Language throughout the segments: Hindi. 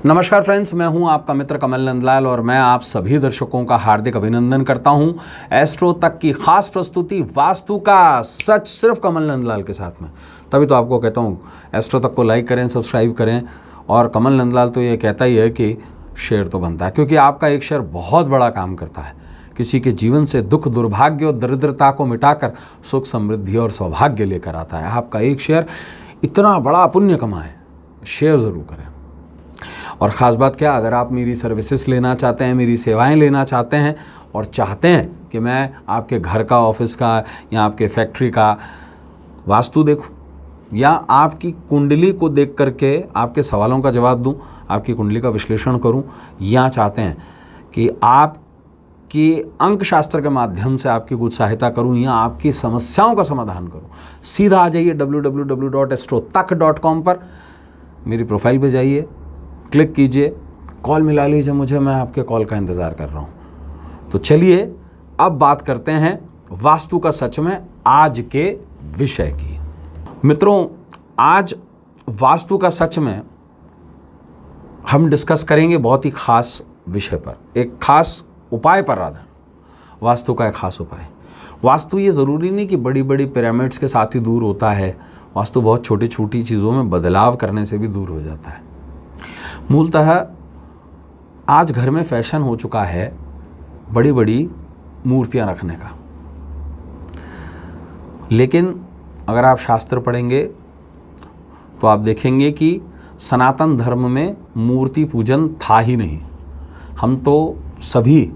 नमस्कार फ्रेंड्स, मैं हूं आपका मित्र कमल नंदलाल और मैं आप सभी दर्शकों का हार्दिक अभिनंदन करता हूं एस्ट्रो तक की खास प्रस्तुति वास्तु का सच सिर्फ कमल नंदलाल के साथ में। तभी तो आपको कहता हूं एस्ट्रो तक को लाइक करें, सब्सक्राइब करें। और कमल नंदलाल तो ये कहता ही है कि शेयर तो बनता है, क्योंकि आपका एक शेयर बहुत बड़ा काम करता है। किसी के जीवन से दुख, दुर्भाग्य और दरिद्रता को मिटाकर सुख, समृद्धि और सौभाग्य लेकर आता है। आपका एक शेयर इतना बड़ा पुण्य कमाए, शेयर ज़रूर करें। और ख़ास बात क्या, अगर आप मेरी सर्विसेज लेना चाहते हैं, मेरी सेवाएं लेना चाहते हैं और चाहते हैं कि मैं आपके घर का, ऑफिस का या आपके फैक्ट्री का वास्तु देखूं या आपकी कुंडली को देख करके आपके सवालों का जवाब दूं, आपकी कुंडली का विश्लेषण करूं, या चाहते हैं कि आपकी अंक शास्त्र के माध्यम से आपकी कुछ सहायता करूं या आपकी समस्याओं का समाधान करूं, सीधा आ जाइए www.astrotak.com पर, मेरी प्रोफाइल पे जाइए, क्लिक कीजिए, कॉल मिला लीजिए मुझे, मैं आपके कॉल का इंतज़ार कर रहा हूँ। तो चलिए अब बात करते हैं वास्तु का सच में आज के विषय की। मित्रों, आज वास्तु का सच में हम डिस्कस करेंगे बहुत ही खास विषय पर, एक खास उपाय पर आधार। वास्तु का एक खास उपाय। वास्तु ये ज़रूरी नहीं कि बड़ी बड़ी पिरामिड्स के साथ ही दूर होता है। वास्तु बहुत छोटी छोटी चीज़ों में बदलाव करने से भी दूर हो जाता है। मूलतः आज घर में फैशन हो चुका है बड़ी बड़ी मूर्तियां रखने का, लेकिन अगर आप शास्त्र पढ़ेंगे तो आप देखेंगे कि सनातन धर्म में मूर्ति पूजन था ही नहीं। हम तो सभी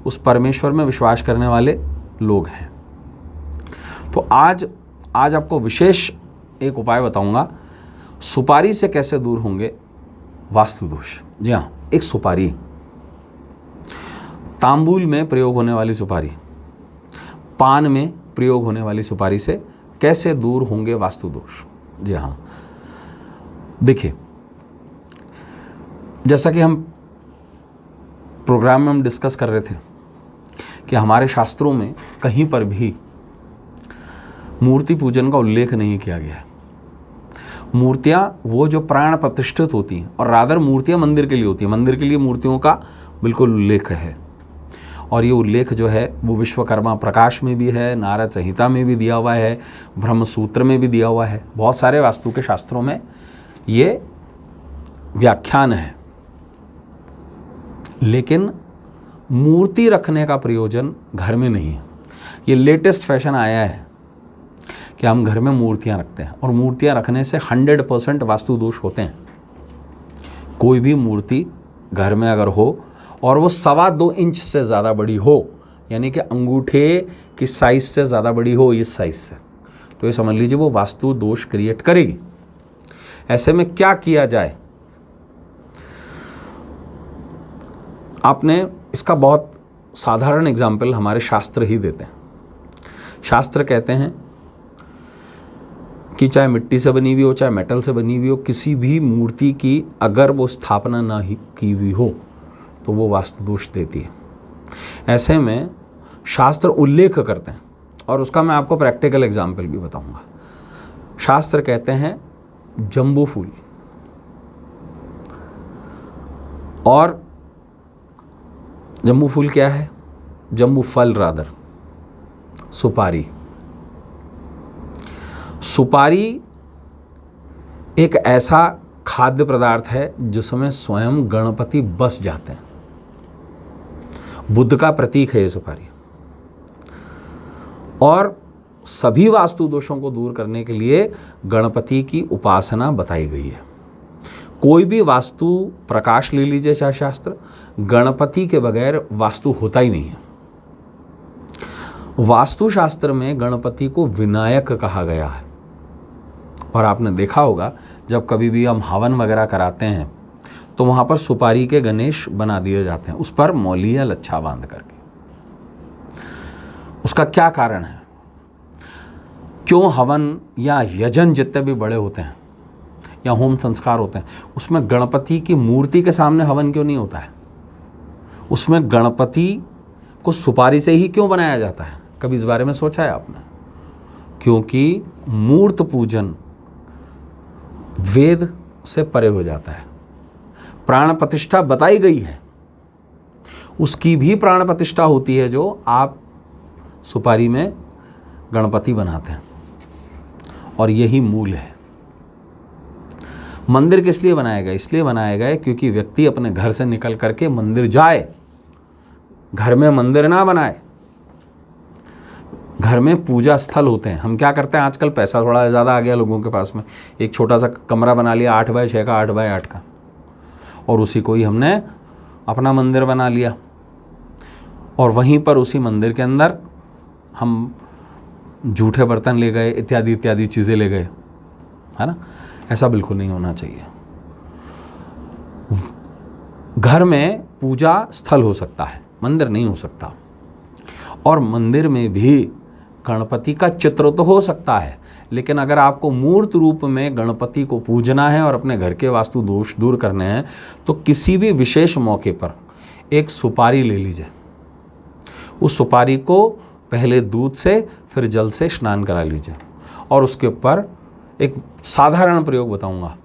उस परमेश्वर में विश्वास करने वाले लोग हैं। तो आज आपको विशेष एक उपाय बताऊंगा, सुपारी से कैसे दूर होंगे वास्तु दोष। जी हाँ, एक सुपारी, तांबूल में प्रयोग होने वाली सुपारी, पान में प्रयोग होने वाली सुपारी से कैसे दूर होंगे वास्तु दोष। जी हाँ, देखिए, जैसा कि हम प्रोग्राम में हम डिस्कस कर रहे थे कि हमारे शास्त्रों में कहीं पर भी मूर्ति पूजन का उल्लेख नहीं किया गया है। मूर्तियाँ वो जो प्राण प्रतिष्ठित होती हैं, और रादर मूर्तियाँ मंदिर के लिए होती हैं। मंदिर के लिए मूर्तियों का बिल्कुल उल्लेख है, और ये उल्लेख जो है वो विश्वकर्मा प्रकाश में भी है, नारद संहिता में भी दिया हुआ है, ब्रह्म सूत्र में भी दिया हुआ है। बहुत सारे वास्तु के शास्त्रों में ये व्याख्यान है। लेकिन मूर्ति रखने का प्रयोजन घर में नहीं है। ये लेटेस्ट फैशन आया है कि हम घर में मूर्तियां रखते हैं, और मूर्तियां रखने से 100% वास्तु दोष होते हैं। कोई भी मूर्ति घर में अगर हो और वो 2.25 इंच से ज़्यादा बड़ी हो, यानी कि अंगूठे की साइज़ से ज़्यादा बड़ी हो, इस साइज़ से, तो ये समझ लीजिए वो वास्तु दोष क्रिएट करेगी। ऐसे में क्या किया जाए, आपने इसका बहुत साधारण एग्जाम्पल हमारे शास्त्र ही देते हैं। शास्त्र कहते हैं कि चाहे मिट्टी से बनी हुई हो, चाहे मेटल से बनी हुई हो, किसी भी मूर्ति की अगर वो स्थापना ना ही की हुई हो तो वो वास्तु दोष देती है। ऐसे में शास्त्र उल्लेख करते हैं, और उसका मैं आपको प्रैक्टिकल एग्जाम्पल भी बताऊंगा। शास्त्र कहते हैं जंबू फूल और जंबू फूल क्या है, जंबू फल रादर, सुपारी। सुपारी एक ऐसा खाद्य पदार्थ है जिसमें स्वयं गणपति बस जाते हैं। बुद्ध का प्रतीक है ये सुपारी, और सभी वास्तु दोषों को दूर करने के लिए गणपति की उपासना बताई गई है। कोई भी वास्तु प्रकाश ले लीजिए, चाहे शास्त्र, गणपति के बगैर वास्तु होता ही नहीं है। वास्तु शास्त्र में गणपति को विनायक कहा गया है, और आपने देखा होगा जब कभी भी हम हवन वगैरह कराते हैं तो वहाँ पर सुपारी के गणेश बना दिए जाते हैं, उस पर मौली या लच्छा बांध करके। उसका क्या कारण है, क्यों हवन या यजन जितने भी बड़े होते हैं या होम संस्कार होते हैं, उसमें गणपति की मूर्ति के सामने हवन क्यों नहीं होता है? उसमें गणपति को सुपारी से ही क्यों बनाया जाता है? कभी इस बारे में सोचा है आपने? क्योंकि मूर्त पूजन वेद से परे हो जाता है। प्राण प्रतिष्ठा बताई गई है, उसकी भी प्राण प्रतिष्ठा होती है जो आप सुपारी में गणपति बनाते हैं, और यही मूल है। मंदिर किस लिए बनाया गया? इसलिए बनाया गया क्योंकि व्यक्ति अपने घर से निकल करके मंदिर जाए, घर में मंदिर ना बनाए। घर में पूजा स्थल होते हैं। हम क्या करते हैं आजकल, पैसा थोड़ा ज़्यादा आ गया लोगों के पास में, एक छोटा सा कमरा बना लिया 8x6 का, 8x8 का, और उसी को ही हमने अपना मंदिर बना लिया, और वहीं पर उसी मंदिर के अंदर हम जूठे बर्तन ले गए, इत्यादि इत्यादि चीज़ें ले गए, है ना। ऐसा बिल्कुल नहीं होना चाहिए। घर में पूजा स्थल हो सकता है, मंदिर नहीं हो सकता। और मंदिर में भी गणपति का चित्र तो हो सकता है, लेकिन अगर आपको मूर्त रूप में गणपति को पूजना है और अपने घर के वास्तु दोष दूर करने हैं, तो किसी भी विशेष मौके पर एक सुपारी ले लीजिए। उस सुपारी को पहले दूध से फिर जल से स्नान करा लीजिए, और उसके ऊपर एक साधारण प्रयोग बताऊंगा।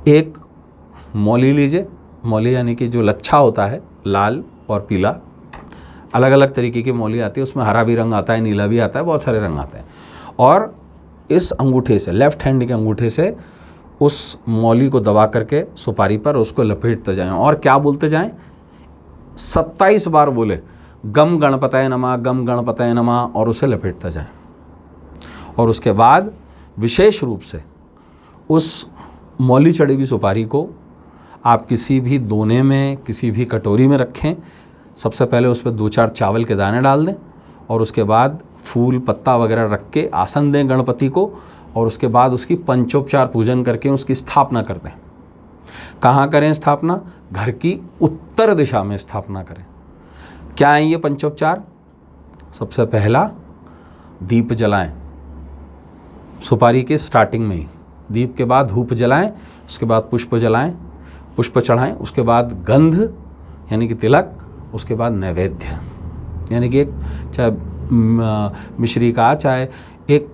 एक मौली लीजिए, मौली यानी कि जो लच्छा होता है, लाल और पीला, अलग अलग तरीके की मौली आती है, उसमें हरा भी रंग आता है, नीला भी आता है, बहुत सारे रंग आते हैं। और इस अंगूठे से, लेफ्ट हैंड के अंगूठे से उस मौली को दबा करके सुपारी पर उसको लपेटते जाएं, और क्या बोलते जाएं, 27 बार बोले गम गणपतये नमः, गम गणपतये नमः, और उसे लपेटते जाएं। और उसके बाद विशेष रूप से उस मौली चढ़ी हुई सुपारी को आप किसी भी दोने में, किसी भी कटोरी में रखें। सबसे पहले उस पर 2-4 चावल के दाने डाल दें, और उसके बाद फूल पत्ता वगैरह रख के आसन दें गणपति को, और उसके बाद उसकी पंचोपचार पूजन करके उसकी स्थापना कर दें। कहाँ करें स्थापना? घर की उत्तर दिशा में स्थापना करें। क्या है ये पंचोपचार? सबसे पहला दीप जलाएं, सुपारी के स्टार्टिंग में ही। दीप के बाद धूप जलाएं, उसके बाद पुष्प जलाएं, पुष्प चढ़ाएं, उसके बाद गंध यानी कि तिलक, उसके बाद नैवेद्य यानी कि एक चाहे मिश्री का चाहे एक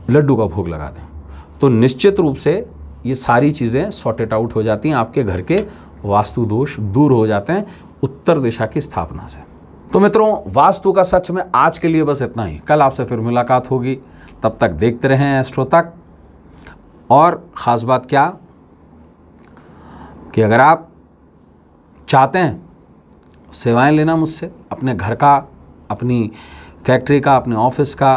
लड्डू का भोग लगा दें। तो निश्चित रूप से ये सारी चीज़ें सॉर्टेड आउट हो जाती हैं, आपके घर के वास्तु दोष दूर हो जाते हैं उत्तर दिशा की स्थापना से। तो मित्रों, वास्तु का सच में आज के लिए बस इतना ही। कल आपसे फिर मुलाकात होगी, तब तक देखते रहें एस्ट्रो तक। और ख़ास बात क्या कि अगर आप चाहते हैं सेवाएं लेना मुझसे, अपने घर का, अपनी फैक्ट्री का, अपने ऑफिस का,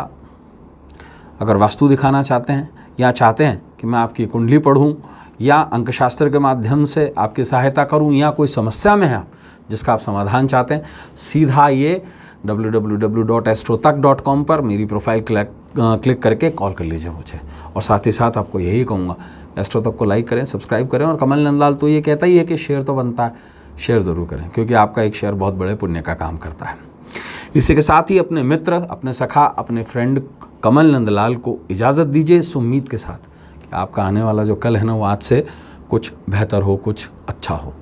अगर वास्तु दिखाना चाहते हैं, या चाहते हैं कि मैं आपकी कुंडली पढ़ूं, या अंकशास्त्र के माध्यम से आपकी सहायता करूं, या कोई समस्या में है आप जिसका आप समाधान चाहते हैं, सीधा ये www.astrotak.com पर मेरी प्रोफाइल क्लिक करके कॉल कर लीजिए मुझे। और साथ ही साथ आपको यही कहूँगा, एस्ट्रो तक को लाइक करें, सब्सक्राइब करें, और कमल नंदलाल तो ये कहता ही है कि शेयर तो बनता है, शेयर ज़रूर करें, क्योंकि आपका एक शेयर बहुत बड़े पुण्य का काम करता है। इसी के साथ ही अपने मित्र, अपने सखा, अपने फ्रेंड कमल नंदलाल को इजाज़त दीजिए, इस उम्मीद के साथ कि आपका आने वाला जो कल है ना, वो आज से कुछ बेहतर हो, कुछ अच्छा हो।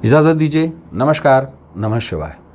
इजाज़त दीजिए। नमस्कार, नमः शिवाय।